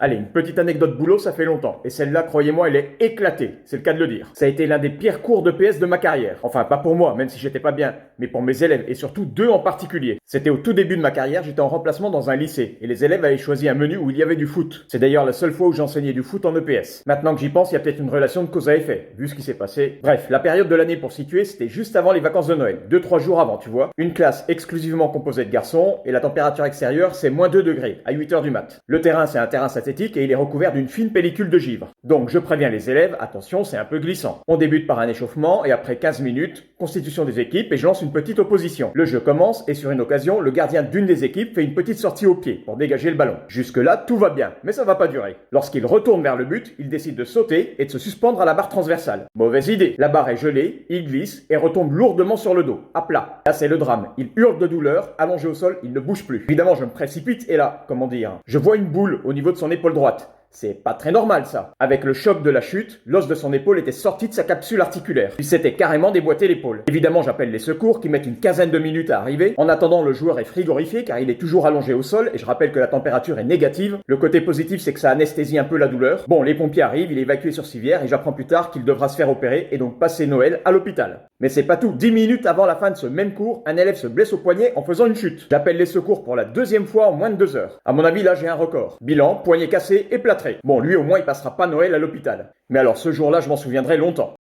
Allez, une petite anecdote boulot, ça fait longtemps. Et celle-là, croyez-moi, elle est éclatée. C'est le cas de le dire. Ça a été l'un des pires cours de PS de ma carrière. Enfin, pas pour moi, même si j'étais pas bien, mais pour mes élèves, et surtout deux en particulier. C'était au tout début de ma carrière, j'étais en remplacement dans un lycée, et les élèves avaient choisi un menu où il y avait du foot. C'est d'ailleurs la seule fois où j'enseignais du foot en EPS. Maintenant que j'y pense, il y a peut-être une relation de cause à effet, vu ce qui s'est passé. Bref, la période de l'année pour situer, c'était juste avant les vacances de Noël. 2-3 jours avant, tu vois. Une classe exclusivement composée de garçons, et la température extérieure, c'est moins 2 degrés, à 8h du mat. Le terrain, c'est un terrain synthétique, et il est recouvert d'une fine pellicule de givre. Donc je préviens les élèves, attention, c'est un peu glissant. On débute par un échauffement et après 15 minutes, constitution des équipes et je lance une petite opposition. Le jeu commence et sur une occasion, le gardien d'une des équipes fait une petite sortie au pied pour dégager le ballon. Jusque-là, tout va bien, mais ça va pas durer. Lorsqu'il retourne vers le but, il décide de sauter et de se suspendre à la barre transversale. Mauvaise idée, la barre est gelée, il glisse et retombe lourdement sur le dos, à plat. Là c'est le drame, il hurle de douleur, allongé au sol, il ne bouge plus. Évidemment, je me précipite et là, comment dire, je vois une boule au niveau de son épaule droite. C'est pas très normal ça. Avec le choc de la chute, l'os de son épaule était sorti de sa capsule articulaire. Il s'était carrément déboîté l'épaule. Évidemment, j'appelle les secours qui mettent une quinzaine de minutes à arriver. En attendant, le joueur est frigorifié car il est toujours allongé au sol et je rappelle que la température est négative. Le côté positif, c'est que ça anesthésie un peu la douleur. Bon, les pompiers arrivent, il est évacué sur civière et j'apprends plus tard qu'il devra se faire opérer et donc passer Noël à l'hôpital. Mais c'est pas tout. 10 minutes avant la fin de ce même cours, un élève se blesse au poignet en faisant une chute. J'appelle les secours pour la deuxième fois en moins de 2 heures. À mon avis, là, j'ai un record. Bilan, poignet cassé et plâtré. Bon, lui au moins, il passera pas Noël à l'hôpital. Mais alors, ce jour-là, je m'en souviendrai longtemps.